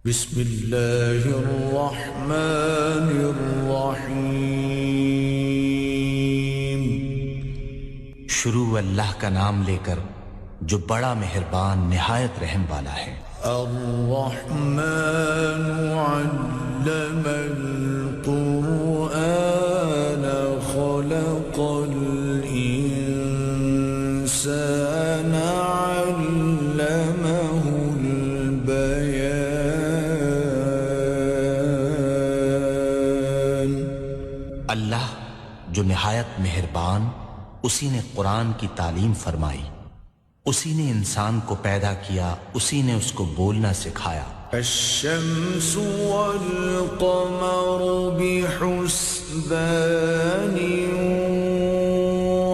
بسم اللہ الرحمن الرحیم۔ شروع اللہ کا نام لے کر جو بڑا مہربان نہایت رحم والا ہے۔ الرحمن علم القرآن خلق الإنسان علمه البيان۔ اللہ جو نہایت مہربان، اسی نے قرآن کی تعلیم فرمائی، اسی نے انسان کو پیدا کیا، اسی نے اس کو بولنا سکھایا۔ الشمس والقمر بحسبان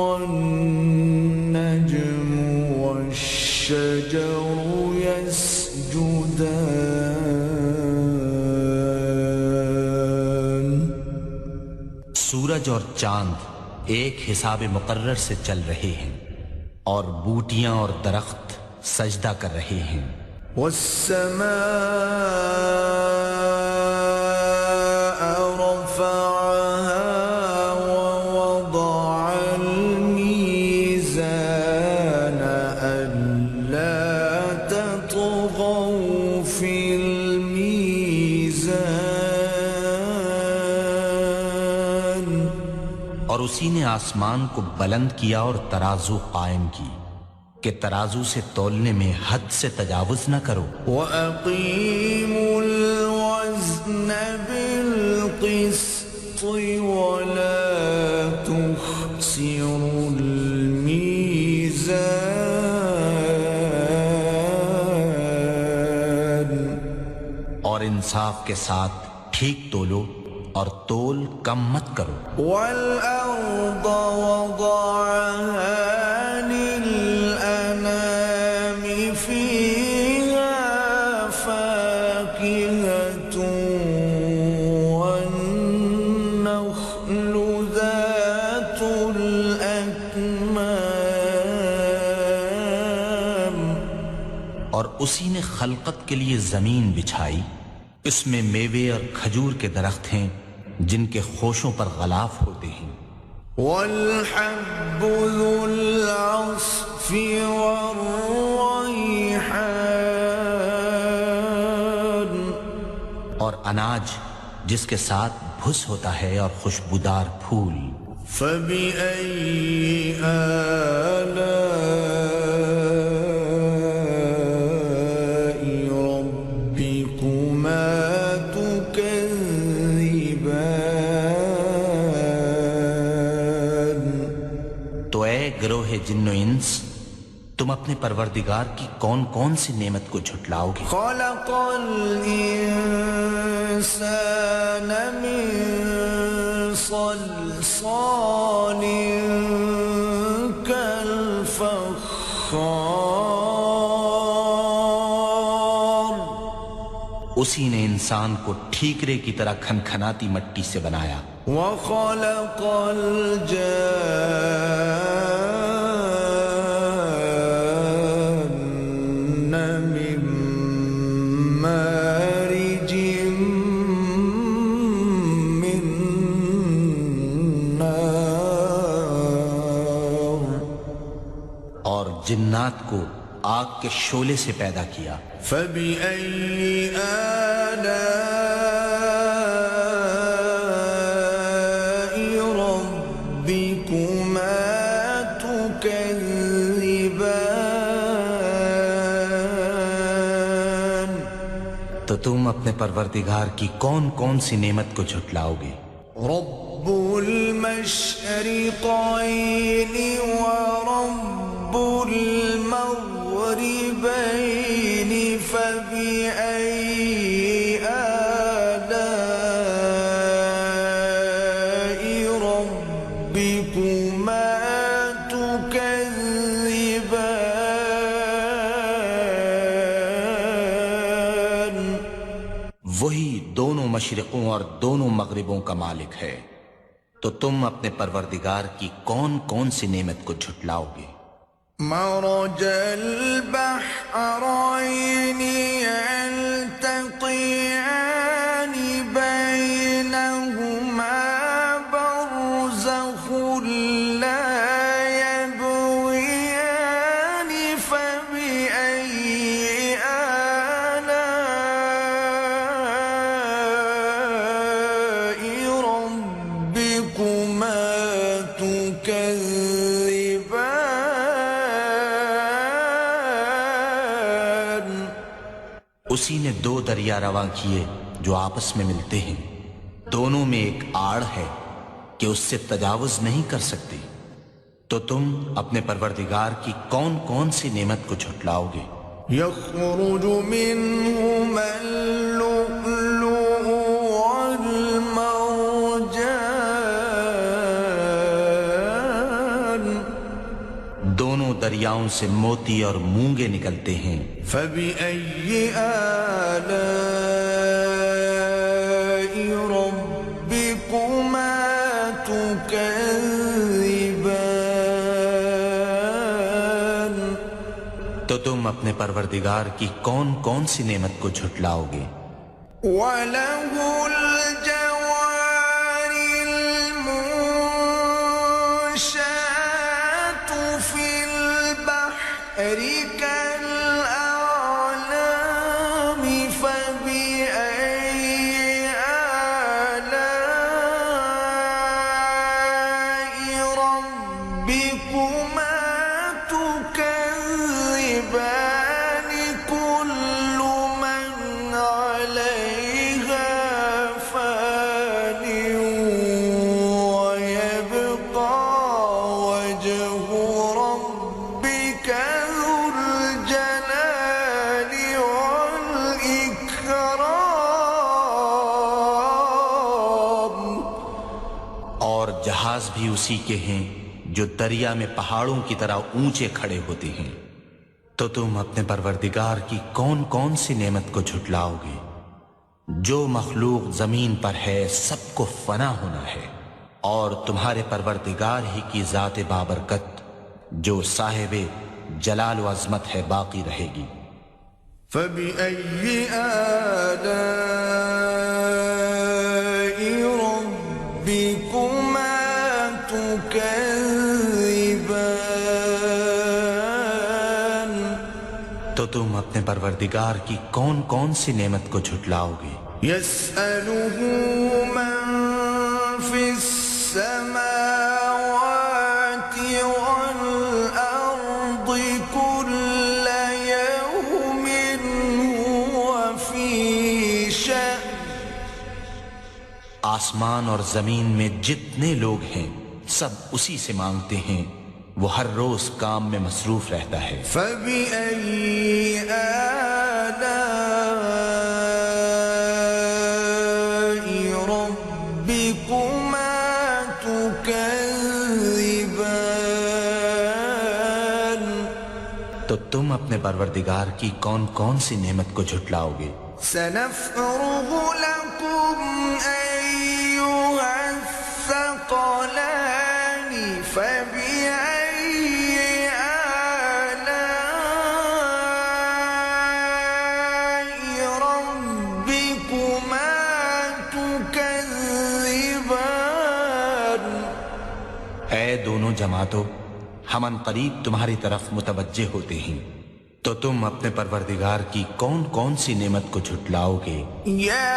والنجم والشجر يسجدان۔ سورج اور چاند ایک حساب مقرر سے چل رہے ہیں، اور بوٹیاں اور درخت سجدہ کر رہے ہیں۔ والسماء رفعها ووضع الميزان ألا تطغوا في الميزان۔ اور اسی نے آسمان کو بلند کیا اور ترازو قائم کی کہ ترازو سے تولنے میں حد سے تجاوز نہ کرو۔ وَأَقِيمُوا الْوَزْنَ بِالْقِسْطِ وَلَا تُخْسِرُوا الْمِيزَانَ۔ اور انصاف کے ساتھ ٹھیک تولو اور تول کم مت کرو۔ وَالْأَرْضَ وَضَعَهَا لِلْأَنَامِ فِيهَا فَاكِهَةٌ وَالنَّخْلُ ذَاتُ الْأَكْمَامِ۔ اور اسی نے خلقت کے لیے زمین بچھائی، اس میں میوے اور کھجور کے درخت ہیں جن کے خوشوں پر غلاف ہوتے ہیں۔ وَالْحَبُّ ذُو الْعَصْفِ وَالرَّيْحَانُ۔ اور اناج جس کے ساتھ بھس ہوتا ہے اور خوشبودار پھول۔ فَبِأَيِّ آلَاءِ رَبِّكُمَا تُكَذِّبَانِ۔ تو اے گروہ جن و انس، تم اپنے پروردگار کی کون کون سی نعمت کو جھٹلاؤ گے؟ خَلَقَ الْإِنسَانَ مِن صَلْصَالٍ كَالْفَخَّارِ۔ اسی نے انسان کو ٹھیکرے کی طرح کھنکھناتی مٹی سے بنایا۔ وَخَلَقَ الْجَانَّ مِن مَّارِجٍ مِّن نَّارٍ۔ اور جنات کو آگ کے شعلے سے پیدا کیا۔ فَبِأَيِّ آلَاءِ رَبِّكُمَا تُكَذِّبَانِ۔ تو تم اپنے پروردگار کی کون کون سی نعمت کو جھٹلاؤ گے؟ رب المشرقين ورب المغربين فبأي آلاء ربكما تكذبان۔ وہی دونوں مشرقوں اور دونوں مغربوں کا مالک ہے، تو تم اپنے پروردگار کی کون کون سی نعمت کو جھٹلاؤ گے؟ مرج البحرين يلتقيان اسی نے دو دریا رواں کیے جو آپس میں ملتے ہیں، دونوں میں ایک آڑ ہے کہ اس سے تجاوز نہیں کر سکتے، تو تم اپنے پروردگار کی کون کون سی نعمت کو جھٹلاؤ گے؟ يخرج منهما اللؤلؤ والمرجان دونوں دریاؤں سے موتی اور مونگے نکلتے ہیں، فبأي آلاء ربكما تكذبان تو تم اپنے پروردگار کی کون کون سی نعمت کو جھٹلاؤ گے؟ وَلَهُ الْجَوَارِ الْمُنشَآتُ فِي الْبَحْرِ كَالْأَعْلَامِ فَبِأَيِّ آلَاءِ رَبِّكُمَا تُكَذِّبَانِ كُلُّ مَنْ عَلَيْهَا فَانٍ وَيَبْقَى وَجْهُ رَبِّكَ ذُو الْجَلَالِ وَالْإِكْرَامِ اور جہاز بھی اسی کے ہیں جو دریا میں پہاڑوں کی طرح اونچے کھڑے ہوتے ہیں، تو تم اپنے پروردگار کی کون کون سی نعمت کو جھٹلاؤ گے؟ جو مخلوق زمین پر ہے سب کو فنا ہونا ہے، اور تمہارے پروردگار ہی کی ذات بابرکت جو صاحب جلال و عظمت ہے باقی رہے گی۔ فَبِأَيِّ آلَاءِ رَبِّكُمَا تُكَذِّبَانِ تو تم اپنے پروردگار کی کون کون سی نعمت کو جھٹلاؤ گے؟ يَسْأَلُهُ مَن فِي السَّمَاوَاتِ وَالْأَرْضِ كُلَّ يَوْمٍ هُوَ فِي شَأْنٍ آسمان اور زمین میں جتنے لوگ ہیں سب اسی سے مانگتے ہیں، وہ ہر روز کام میں مصروف رہتا ہے۔ فَبِأَيِّ آلَاءِ رَبِّكُمَا تُكَذِّبَانِ تو تم اپنے پروردگار کی کون کون سی نعمت کو جھٹلاؤ گے؟ سَنَفْرُغُ لَكُمْ أَيُّهَ الثَّقَلَانِ فَبِأَيِّ آلَاءِ رَبِّكُمَا تُكَذِّبَانِ اے دونوں جماعتوں، ہم ان قریب تمہاری طرف متوجہ ہوتے ہیں، تو تم اپنے پروردگار کی کون کون سی نعمت کو جھٹلاؤ گے؟ يا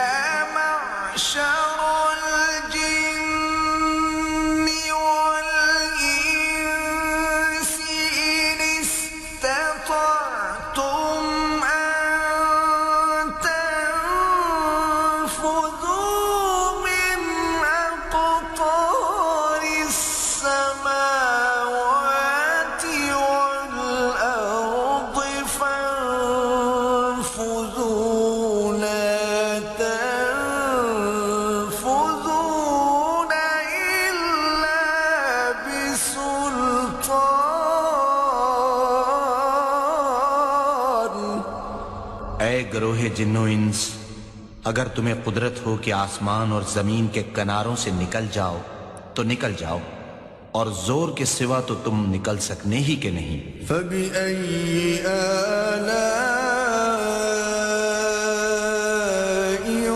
معشر الجن والإنس إن استطعتم أن تنفذوا من أقطار السماوات والأرض فانفذوا لا تنفذون إلا بسلطان اے گروہ جن و انس، اگر تمہیں قدرت ہو کہ آسمان اور زمین کے کناروں سے نکل جاؤ تو نکل جاؤ، اور زور کے سوا تو تم نکل سکنے ہی کہ نہیں۔ فَبِأَيِّ آلَاءِ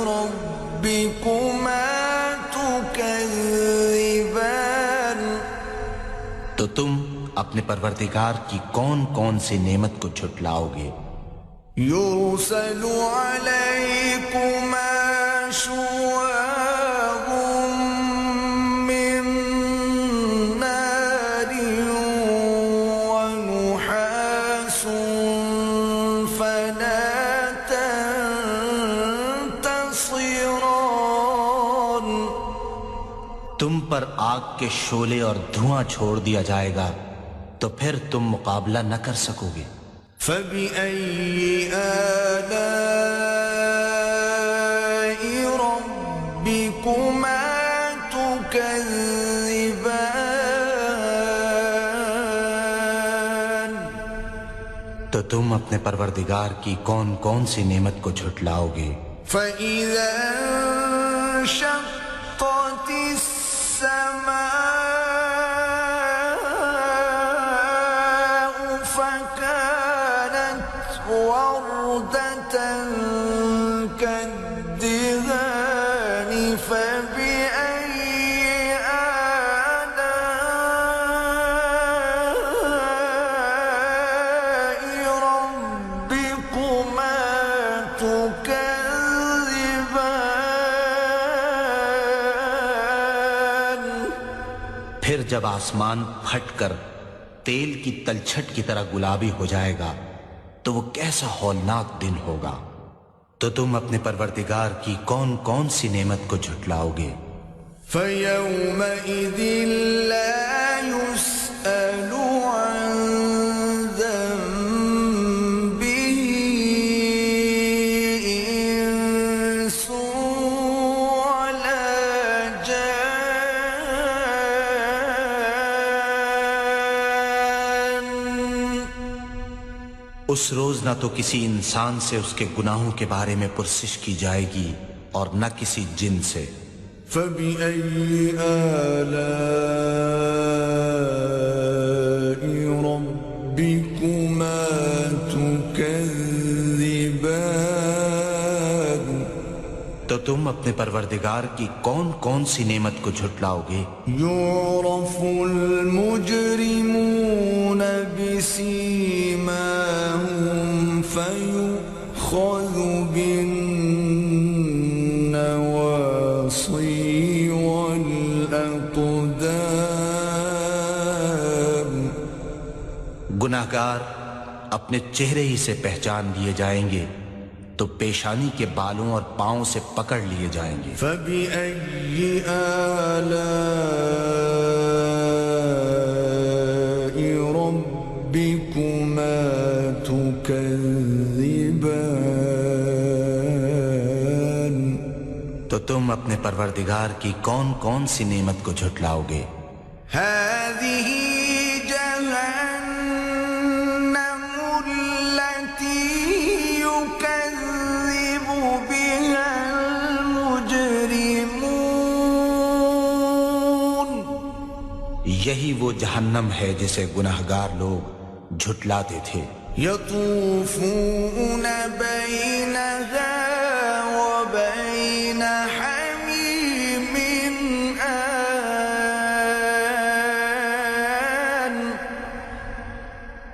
رَبِّكُمَا تُكَذِّبَانِ تو تم اپنے پروردگار کی کون کون سی نعمت کو جھٹلاؤ گے؟ يُرْسَلُ عَلَيْكُمَا شُوَاظٌ مِّن نَّارٍ وَنُحَاسٌ فَلَا تم پر آگ کے شعلے اور دھواں چھوڑ دیا جائے گا تو پھر تم مقابلہ نہ کر سکو گے۔ فَبِأَيِّ آلَاءِ رَبِّكُمَا تُكَذِّبَانِ، تو تم اپنے پروردگار کی کون کون سی نعمت کو جھٹلاؤ گے؟ فَإِذَا انشَقَّتِ السَّمَاءُ فَكَانَتْ وَرْدَةً كَالدِّهَانِ فَبِأَيِّ آلَاءِ رَبِّكُمَا تُكَذِّبَانِ۔ پھر جب آسمان پھٹ کر تیل کی تلچھٹ کی طرح گلابی ہو جائے گا تو وہ کیسا ہولناک دن ہوگا۔ تو تم اپنے پروردگار کی کون کون سی نعمت کو جھٹلاؤ گے؟ فَيَوْمَئِذٍ لَا يُسْأَلُ عَنْ ذَنبِهِ إِنسٌ وَلَا جَانٌّ۔ اس روز نہ تو کسی انسان سے اس کے گناہوں کے بارے میں پرسش کی جائے گی اور نہ کسی جن سے۔ فَبِأَيِّ آلَاءِ رَبِّكُمَا تُكَذِّبَانِ۔ تو تم اپنے پروردگار کی کون کون سی نعمت کو جھٹلاؤ گے؟ يُعْرَفُ الْمُجْرِمُونَ بِسِيمَاهُمْ فَيُؤْخَذُ بِالنَّوَاصِي وَالْأَقْدَامِ۔ گناہگار اپنے چہرے ہی سے پہچان لیے جائیں گے تو پیشانی کے بالوں اور پاؤں سے پکڑ لیے جائیں گے۔ فَبِأَيِّ آلَاءِ رَبِّكُمَا تُكَذِّبَانِ۔ تو تم اپنے پروردگار کی کون کون سی نعمت کو جھٹلاؤ گے؟ هَذِهِ جَهَنَّمُ الَّتِي يُكَذِّبُ بِهَا الْمُجْرِمُونَ۔ یہی وہ جہنم ہے جسے گناہگار لوگ جھٹلاتے تھے۔ يَطُوفُونَ بَيْنَهَا وَبَيْنَ حَمِيمٍ آنٍ۔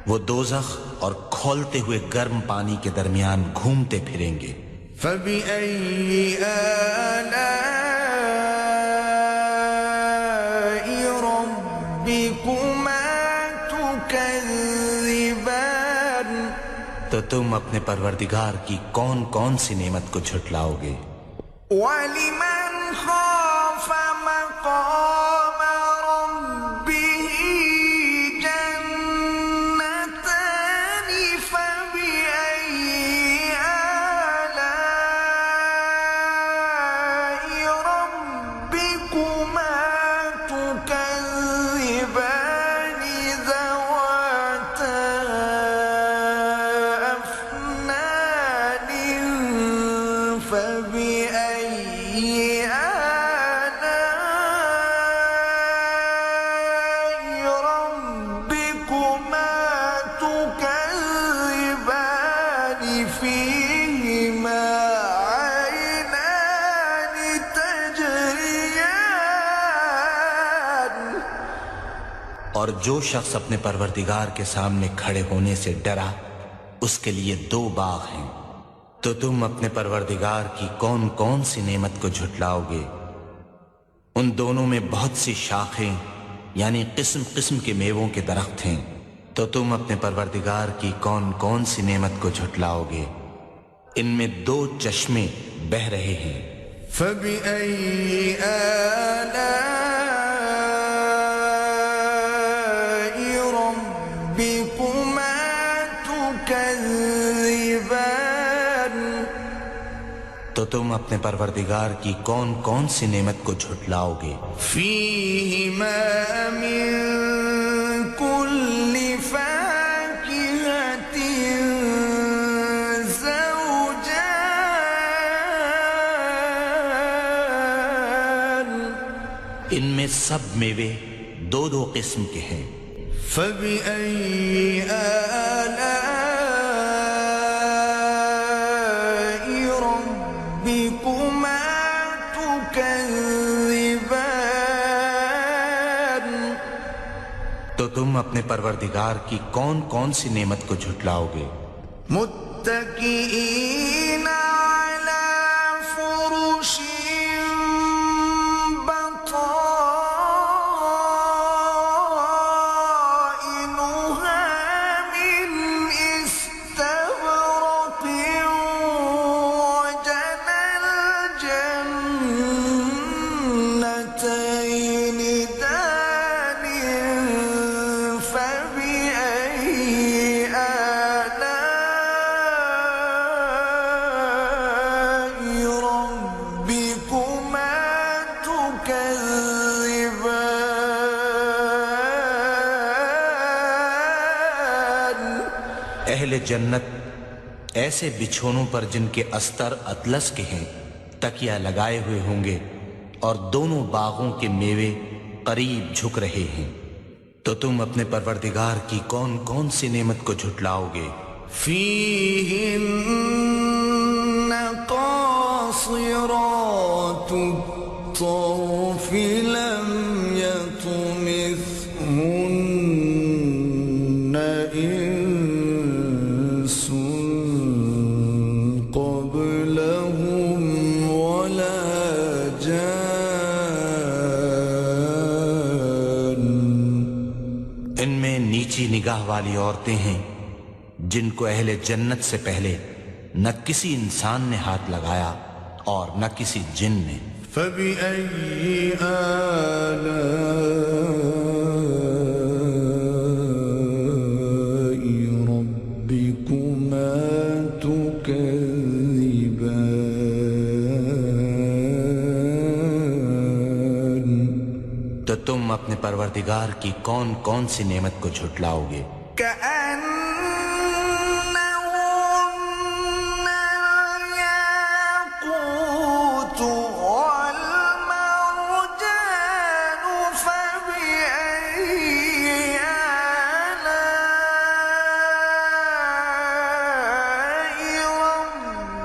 وہ دوزخ اور کھولتے ہوئے گرم پانی کے درمیان گھومتے پھریں گے۔ فَبِأَيِّ آلَاءِ رَبِّكُمَا تُكَذِّبَانِ۔ تو تم اپنے پروردگار کی کون کون سی نعمت کو جھٹلاؤ گے؟ وَلِمَنْ خَافَ مَقَامَ رَبِّهِ جَنَّتَانِ فَبِأَيِّ آلَاءِ رَبِّكُمَا تُكَذِّبَانِ ذَوَاتَا أَفْنَانٍ فَبِأَيِّ آلَاءِ رَبِّكُمَا تُكَذِّبَانِ فِيهِمَا عَيْنَانِ تَجْرِيَانِ۔ اور جو شخص اپنے پروردگار کے سامنے کھڑے ہونے سے ڈرا اس کے لیے دو باغ ہیں۔ تو تم اپنے پروردگار کی کون کون سی نعمت کو جھٹلاؤ گے؟ ان دونوں میں بہت سی شاخیں یعنی قسم قسم کے میووں کے درخت ہیں۔ تو تم اپنے پروردگار کی کون کون سی نعمت کو جھٹلاؤ گے؟ ان میں دو چشمے بہہ رہے ہیں۔ فَبِأَيِّ آلَاءِ تو تم اپنے پروردگار کی کون کون سی نعمت کو جھٹلاؤ گے؟ فیہما من کل فاکہۃ زوجان، ان میں سب میوے دو دو قسم کے ہیں۔ فبأي آلاء ربكما تكذبان، تو تم اپنے پروردگار کی کون کون سی نعمت کو جھٹلاؤ گے؟ متكئين على فرش اہل جنت ایسے بچھونوں پر جن کے استر اطلس کے ہیں تکیہ لگائے ہوئے ہوں گے، اور دونوں باغوں کے میوے قریب جھک رہے ہیں۔ تو تم اپنے پروردگار کی کون کون سی نعمت کو جھٹلاؤ گے؟ فیہن قاصرات الطرف لم یطمثہن انس قبلہم ولا جان، ان میں نیچی نگاہ والی عورتیں ہیں جن کو اہل جنت سے پہلے نہ کسی انسان نے ہاتھ لگایا اور نہ کسی جن نے۔ فبأي آلاء ربكما تكذبان، تو تم اپنے پروردگار کی کون کون سی نعمت کو جھٹلاؤ گے؟ كأنهن الياقوت والمرجان، فبأي آلاء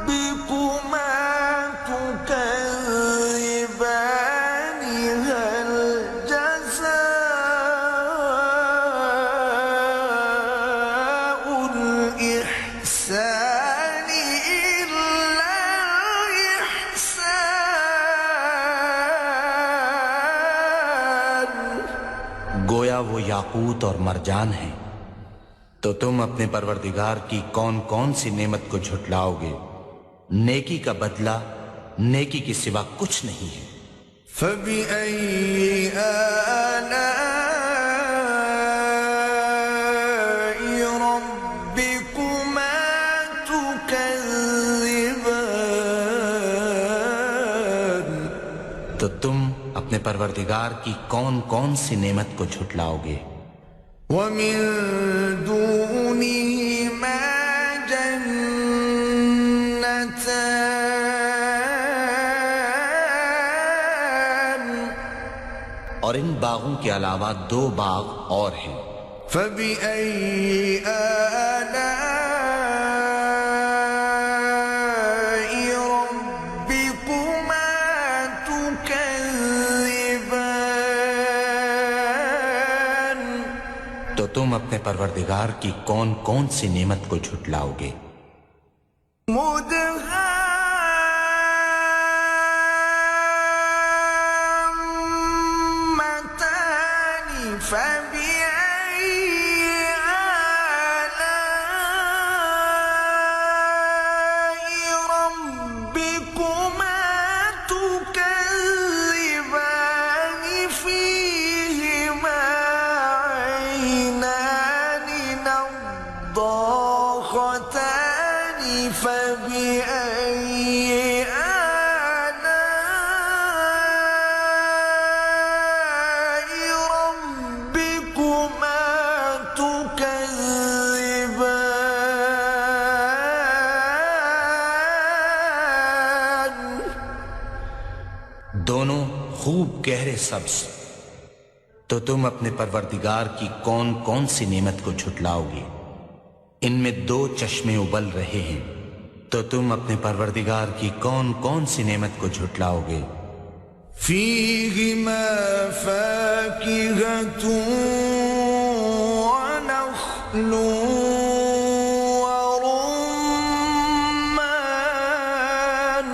ربكما تكذبان، هل جزاء الإحسان إلا الإحسان؟ گویا وہ یاقوت اور مرجان ہیں۔ تو تم اپنے پروردگار کی کون کون سی نعمت کو جھٹلاؤ گے؟ نیکی کا بدلہ نیکی کے سوا کچھ نہیں ہے۔ فبأي آلاء ربكما تكذبان، تو تم اپنے پروردگار کی کون کون سی نعمت کو جھٹلاؤ گے؟ ومن دونهما جنتان، اور ان باغوں کے علاوہ دو باغ اور ہیں۔ فبأي آلاء ربكما تكذبان، تو تم اپنے پروردگار کی کون کون سی نعمت کو جھٹلاؤ گے؟ مدهامتان، فبأي آلاء ربكما تكذبان، فيهما عينان نضاختان، فبأي دونوں خوب گہرے سبز، تو تم اپنے پروردگار کی کون کون سی نعمت کو جھٹلاؤ گے؟ ان میں 2 چشمے ابل رہے ہیں، تو تم اپنے پروردگار کی کون کون سی نعمت کو جھٹلاؤ گے؟ فیہما فاکہۃ ونخل ورمان،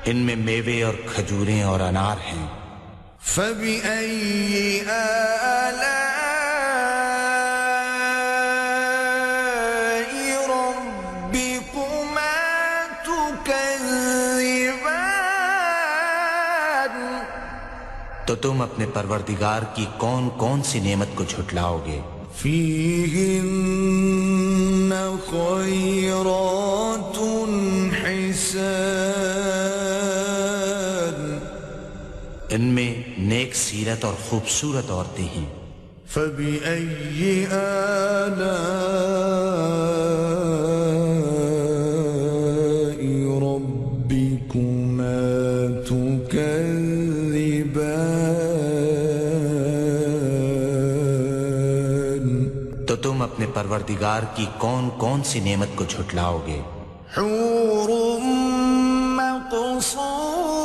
ان میں میوے اور کھجوریں اور انار ہیں۔ فبأي آلاء ربكما تكذبان، تو تم اپنے پروردگار کی کون کون سی نعمت کو جھٹلاؤ گے؟ فيهن خيرات حسان، ان میں نیک سیرت اور خوبصورت عورتیں ہیں۔ فبأي آلاء ربكما تكذبان، تو تم اپنے پروردگار کی کون کون سی نعمت کو جھٹلاؤ گے؟ حور مقصورات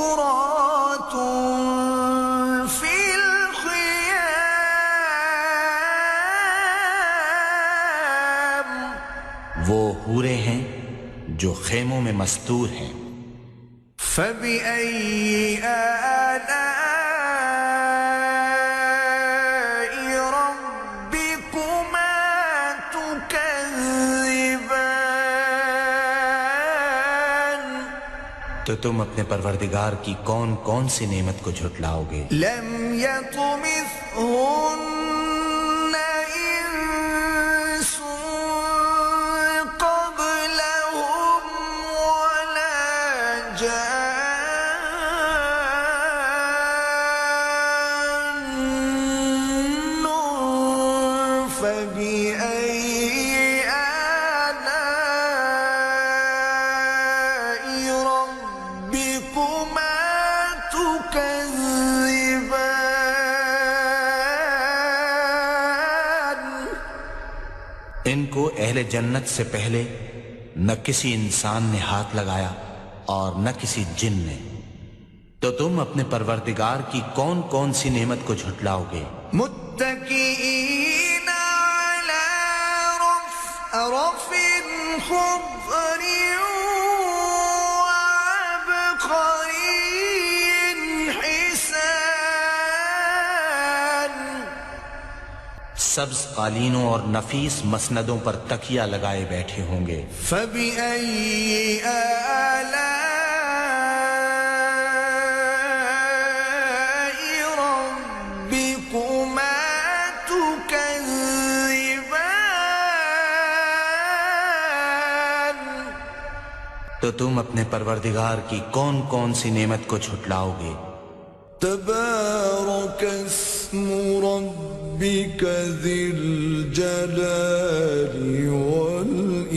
في الخيام، وہ حوریں ہیں جو خیموں میں مستور ہیں۔ فبأي آلاء ربكما تكذبان، تو تم اپنے پروردگار کی کون کون سی نعمت کو جھٹلاؤ گے؟ لم يطمثهن إنس قبلهم ولا جان، فبأي آلاء ربكما تكذبان، ان کو اہل جنت سے پہلے نہ کسی انسان نے ہاتھ لگایا اور نہ کسی جن نے، تو تم اپنے پروردگار کی کون کون سی نعمت کو جھٹلاؤ گے؟ متكئين على رفرف خضر وعبقري حسان، سبز قالینوں اور نفیس مسندوں پر تکیہ لگائے بیٹھے ہوں گے۔ فبأي آلاء ربكما تكذبان، تو تم اپنے پروردگار کی کون کون سی نعمت کو جھٹلاؤ گے؟ تبارك اسم ربك ذي الجلال والإكرام،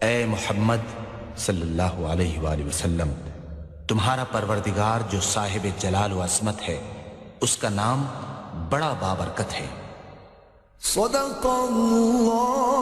اے محمد صلی اللہ علیہ وآلہ وسلم، تمہارا پروردگار جو صاحب جلال و عظمت ہے، اس کا نام بڑا بابرکت ہے۔ صدق اللہ